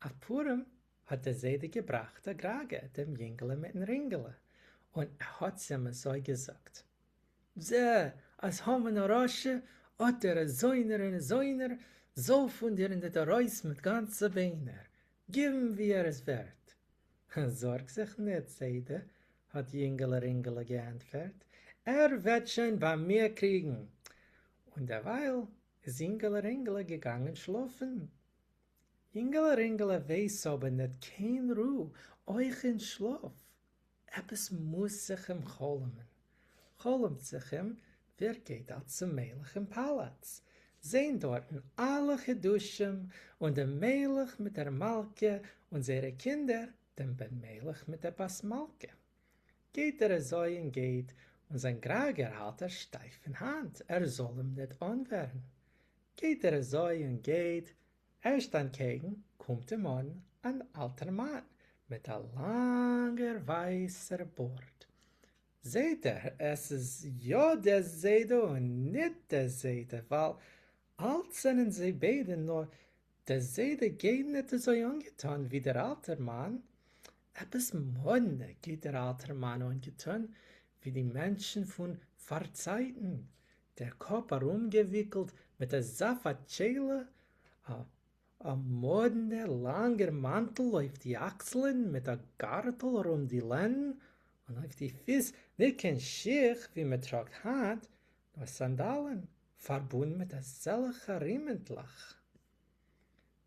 Auf Purim hat der Seide gebracht, der Grage, dem Jüngele mit dem Ringele. Und hat sie mir so gesagt. Ze, als haben wir Rasche, hat der Säuner, so von dir in der Reis mit ganzen Beiner. Geben wir es wert. Sorg sich nicht, Seide, hat Jüngele Ringele geantwortet. Wird schon bei mir kriegen. Und derweil ist Jüngele Ringele gegangen schlafen. Jüngele Ringele weiß aber nicht kein Ruhe, euch in Schlaf. Etwas muss sich ihm cholmen. Cholmt sich ihm, wer geht als zum Melech im Palaz. Sehen dort alle Geduschen und der Melech mit der Malke und seine Kinder, den Ben Melech mit der Basmalke. Geht so und geht, und sein Krager hat steif in Hand, soll ihm nicht anwehren. Geht so und geht, erst entgegen kommt dem Mann, ein alter Mann, mit einem langer weißer Bord. Seht es ist ja der Seide und nicht der Seide, weil alt sind sie beide, nur der Seide geht nicht so angetan wie der alte Mann. Etwas Monne geht der alte Mann angetan, wie die Menschen von Vorzeiten. Der Kopf herumgewickelt mit der Safatschäle, ein moderner, langer Mantel auf die Achseln mit der Gartel um die Lenden und auf die Füße nicht kein Schicht, wie man tragt hat, nur Sandalen, verbunden mit der selchen Riementlach.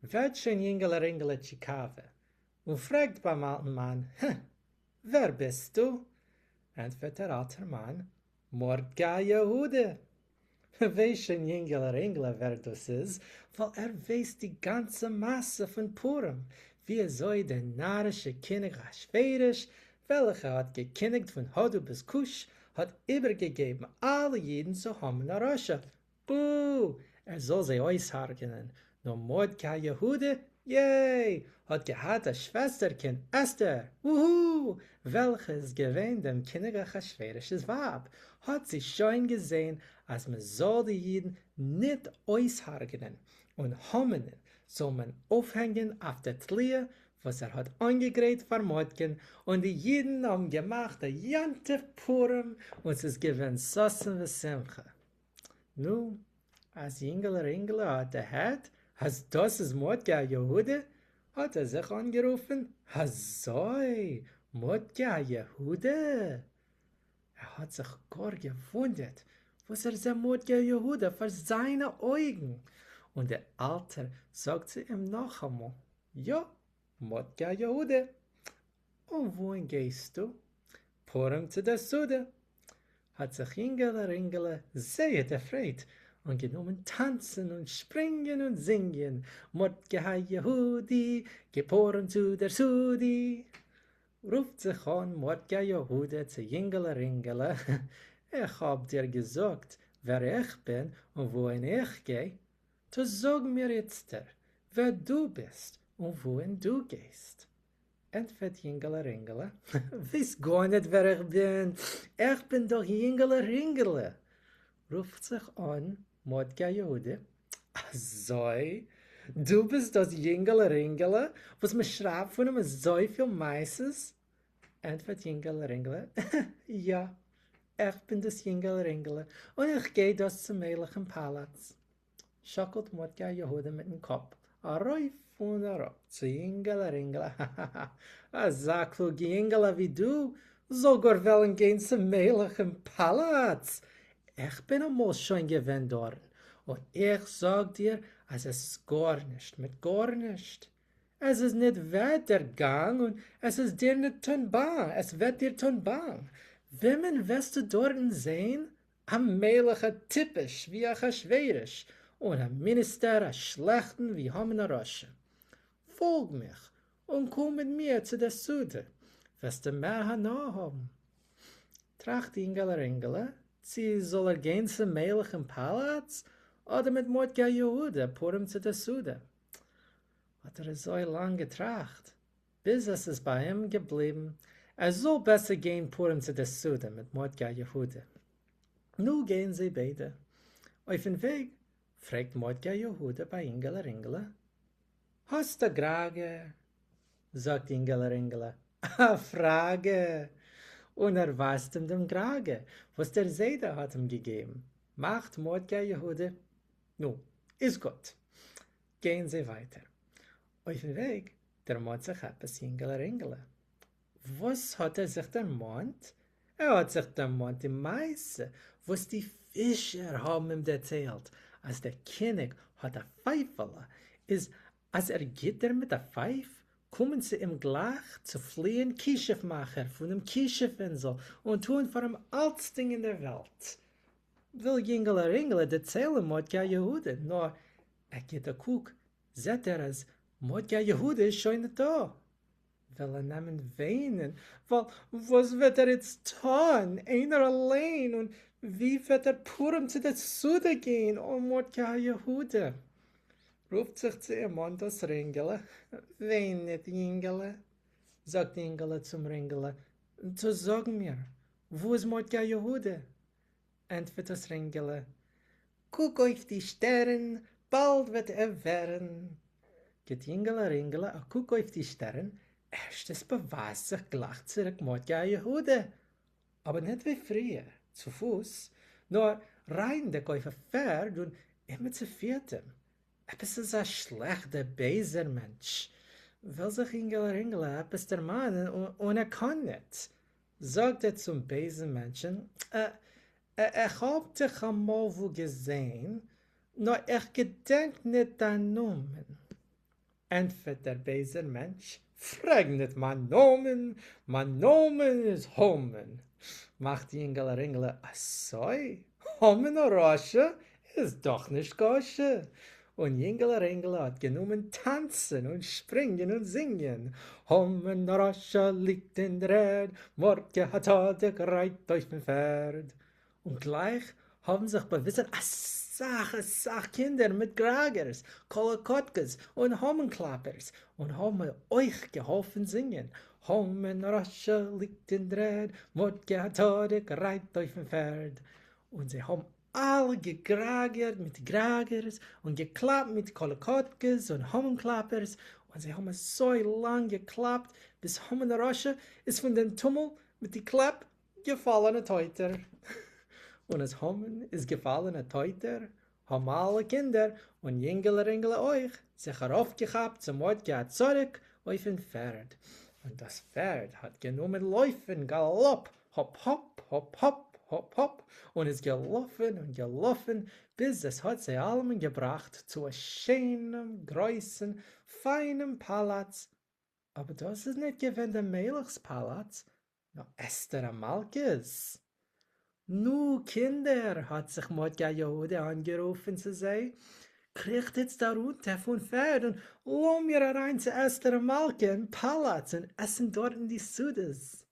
Wird schon Jingele Chikave und fragt beim alten Mann, wer bist du? Antwortet der alte Mann, Mordechai Jehude. Weiß schon Jingele wer das ist, weil weiß die ganze Masse von Purim, wie soll der narische König Achschwerisch, welcher hat gekündigt von Hodu bis Kusch, hat übergegeben alle Jeden zu Haman Arosha. Soll sie aushargenen. Nur Mordechai Jehude, yay, hat gehad das Schwesterkind Esther, welches gewähnt dem König Achschwerisches Wab, hat sie schon gesehen, als man soll die Jiden nicht aushargenen und Homenen soll man aufhängen auf der Tlie, was hat angegräht vermodgen, und die Jiden haben gemacht der Jante Purim und es ist gewinnt Sossen und Simcha. Nu, als Ingele hat gehört, als das ist Mordechai Jehude, hat sich angerufen, Hazoi, Mordechai Jehude. Hat sich gar gewundert, was der Mordechai Jehuda für seine Augen. Und der Alte sagt zu ihm noch einmal, ja, Mordechai Jehuda. Und wohin gehst du? Purim zu der Sude. Hat sich Ingele sehr erfreut und genommen tanzen und springen und singen. Mordechai Jehudi, geboren zu der Sudi. Ruft sich an Mordechai Jehuda zu Jingele. Ich hab dir gesagt, wer ich bin und wohin ich gehe. Du sag mir jetzt, wer du bist und wohin du gehst. Entfert Jingele. Weiß gar nicht, wer ich bin. Ich bin doch Jingele. Ruft sich an Mordechai Jehuda. Azoi, du bist das Jingele, was man schreibt von ihm so viel Meises? Antwortet Jingele. Ja, ich bin das Jingele und ich gehe das zum Melech im Palaz. Schockelt Mordechai Jehuda mit dem Kopf. Rauf und rauf zu Jingele. Sag so Jingele wie du, sogar wollen gehen zum Melech im Palaz. Ich bin einmal schon gewesen dort. Und ich sag dir, es ist gar nicht. Es ist nicht Wettergang und es ist dir nicht tunbar. Es wird dir tunbar. Wemmen wirst du dort sehen? Am Melech typisch wie Achschwerisch und am Minister schlechten wie Haman Arosha. Folg mich und komm mit mir zu der Sude. Wirst du mehr Hana haben? Tracht Ingele, sie soll gehen zum Melech im Palaz oder mit Mordechai Jehuda Purim zu der Sude. Hat so lang getracht, bis es ist bei ihm geblieben. Soll besser gehen Purim zu der Sude mit Mordechai Jehuda. Nu gehen sie beide. Auf den Weg fragt Mordechai Jehuda bei Ingele. Hast du Grage? Sagt Ingele. A Frage. Und warst ihm dem Grage, was der Seide hat ihm gegeben. Macht Mordja Jehude? Nu, ist gut. Gehen Sie weiter. Auf dem Weg, der Mord sich etwas Ingele. Was hat sich der Mond? Hat sich der Mond die Meise, was die Fischer haben ihm erzählt, als der König hat a Pfeifele, ist, als geht mit der Pfeif, kommen sie ihm gleich zu fliehen Kischefmacher von dem Kischefinsel und tun vor dem Altsten in der Welt. Will Ringele erzählen Mordja Jehude, nur geht guck, seht es, Mordja Jehude ist schon nicht da. Will nehmen weinen, weil was wird jetzt tun, einer allein, und wie wird Purim zu der Sude gehen, o Mordja Jehude? Ruft sich zu ihm an das Ringele. Wein nicht, Jingele, sagt Jingele zum Ringele. So sag mir, wo ist Mordja Jehude? Antwortet das Ringele. Guck auf die Sterne, bald wird werden. Geht Ringele, guck auf die Sterne. Erstes beweist sich gleich zurück Mordja Jehude. Aber nicht wie früher, zu Fuß, nur rein der Käufer Pferd und immer zu viertem. Etwas ist ein schlechter, beiser Mensch. Will sich Ringele etwas der Mann und kann nicht. Sagt zum beisen Menschen, ich hab dich einmal wo gesehen, nur ich gedenk nicht dein Namen. Antwortet der beise Mensch, frag nicht mein Nomen ist Homen. Macht die Ringele, assoi, Homen Rasche ist doch nicht Gosche. Und Ringele hat genommen tanzen und springen und singen. Homen Rasche liegt in der Erd, Mordja hat er gereit durch den Pferd. Und gleich haben sich bewiesen, Sach Kinder mit Gragers, Kolokotkes und Homenklappers und haben euch geholfen singen. Homen Rasche liegt in der Erd, Mordja hat er gereit durch den Pferd. Und sie haben alle gegragert mit Gragers und geklappt mit Kolokotkes und Homenklappers. Und sie haben so lang geklappt, bis Homen Rasche ist von dem Tummel mit die Klapp gefallen Teuter. Und es Homen ist gefallen Teuter, haben alle Kinder und Ringele euch sich heraufgehabt zum Mordja zurück auf ein Pferd. Und das Pferd hat genommen Läufen, Galopp, hopp, hopp, hopp, hopp, hopp, hopp, und ist gelaufen, bis es hat sie allen gebracht zu einem schönen, großen, feinen Palaz. Aber das ist nicht gewesen der Melechspalaz, nur Esther Amalkes. Nu, Kinder, hat sich Mordja Jehude angerufen zu sein, kriegt jetzt da runter von Pferd und lass mir rein zu Esther Malke in Palaz und essen dort in die Sudes.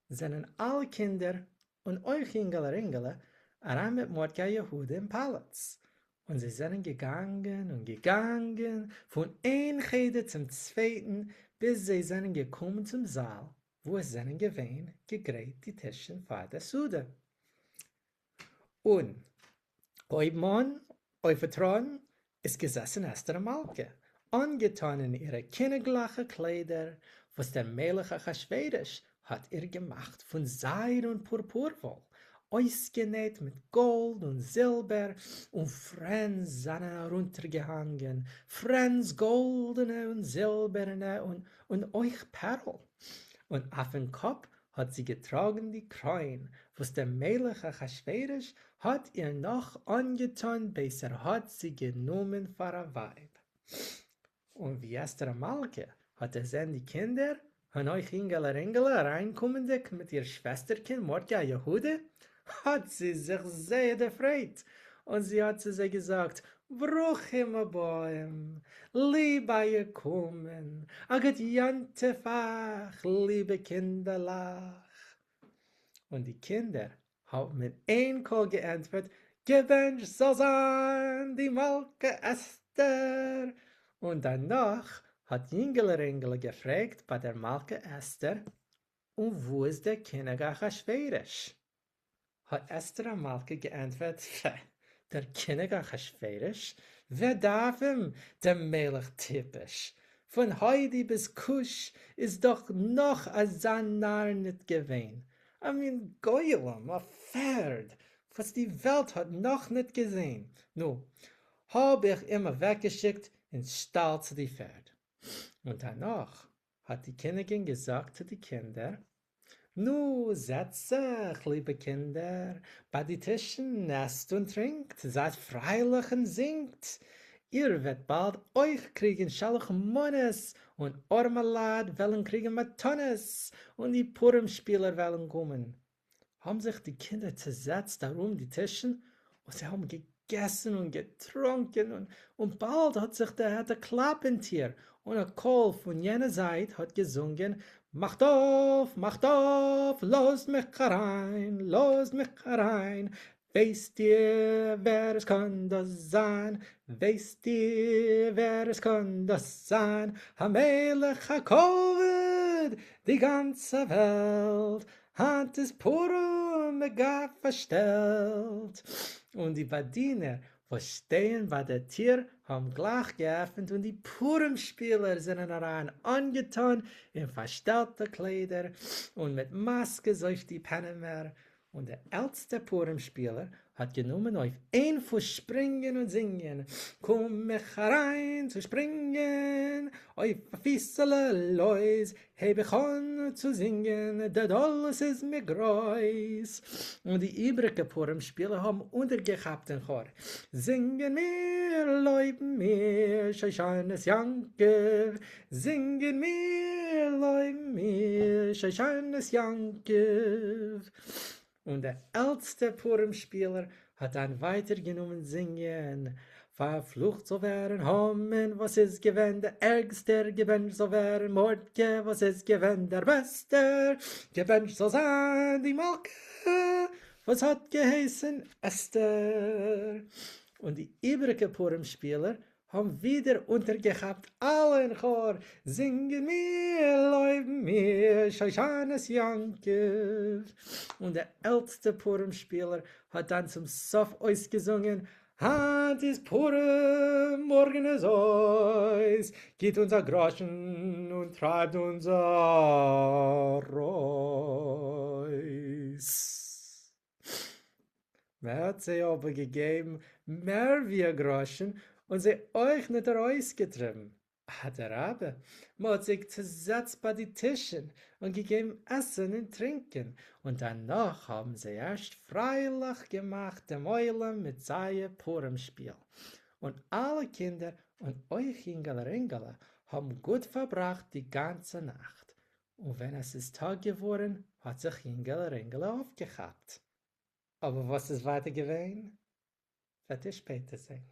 Seien alle Kinder und euch Ringele rein mit Mordja Jehude im Palaz. Und sie sind gegangen, von ein Cheder zum zweiten, bis sie sind gekommen zum Saal, wo es seinen gewähnt, gegräht die Tischen vor der Sude. Und euer Mann, euer Vertrauen, ist gesessen Esther Malke, angetan in ihre kindergleiche Kleider, was der Melech Achashverosh hat ihr gemacht von Seide und Purpurwoll, ausgenäht mit Gold und Silber und Franz seinen heruntergehangen, Franz goldene und silberne und euch Perl. Und auf den Kopf hat sie getragen die Kräuen, was der Melech Achashverosh hat ihr noch angetan, besser hat sie genommen für ein Weib. Und wie Esther Malke hat sehen die Kinder und euch Ringele reinkommen mit ihr Schwesterchen Mordja Jehude, hat sie sich sehr gefreut. Und sie hat zu sie gesagt, Bruchim aboim, liebe ihr kommen, aget jantefach, liebe Kinderlach. Und die Kinder haben mit ein Kohl geantwortet, gewünscht soll sein die Malke Esther. Und danach hat Ringele gefragt bei der Malke Esther, und wo ist der König Achashverosh? Hat Esther Malke geantwortet, der König Achashverosh, Wer darf ihm, der Melech typisch? Von Heidi bis Kusch ist doch noch a Sanar nicht gewesen. I mean, Goyim, a Pferd, was die Welt hat noch nicht gesehen. Nu, hab ich immer weggeschickt ins Stall zu die Pferd. Und danach hat die Königin gesagt zu den Kindern, nu, setzt euch, liebe Kinder, bei die Tischen, esst und trinkt, seid freilich und singt. Ihr werdet bald euch kriegen Schalchmones und Ormelad wollen kriegen Matones und die Purimspieler wollen kommen. Haben sich die Kinder zersetzt darum die Tischen und sie haben gegessen und getrunken und bald hat sich der Klappentier und ein Chor von jener Seite hat gesungen, macht auf, lost mich herein, lost mich herein. Weißt ihr, wer es kann das sein? Weißt ihr, wer es kann das sein? Hamelech HaKovid, die ganze Welt hat es Purim gar verstellt. Und die Badiner, was stehen bei der Tür, haben gleich geöffnet und die Purim-Spieler sind herein angetan in verstellte Kleider und mit Maske auf die Panama. Und der älteste Purim-Spieler hat genommen auf ein Fuß springen und singen. Komm mich herein zu springen, auf ein Fissele Lois, heb ich an zu singen, der alles ist mir groß. Und die übrigen Purim-Spieler haben untergehabt den Chor. Singen mir, läuben mir, Shoshanes Yankev. Singen mir, läuben mir, Shoshanes Yankev. Und der älteste Purim-Spieler hat dann weitergenommen singen. Verflucht so wären Hamen, was ist gewesen, der Ärgste gewinnt so wären Mordke, was ist gewesen, der Beste, gewinnt so sein, die Malke, was hat geheißen, Esther. Und die übrigen Purim-Spieler haben wieder untergehabt, alle in Chor, singen mir, läuben mir, Shoshanes Yankev. Und der älteste Purim-Spieler hat dann zum Sof ausgesungen, Hand ist Purim, morgen ist Eus, geht unser Groschen und treibt unser Reus. Wer hat sie aber gegeben, mehr wie ein Groschen, und sie euch nicht rausgetrieben? Hat der Rabbe. Man hat sich zersetzt bei die Tischen und gegeben Essen und Trinken. Und danach haben sie erst freilich gemacht dem Eulen mit seinem Purimspiel. Und alle Kinder und euch Engel haben gut verbracht die ganze Nacht. Und wenn es ist Tag geworden, hat sich Engel aufgehabt. Aber was ist weiter gewesen? Wird ihr später sehen.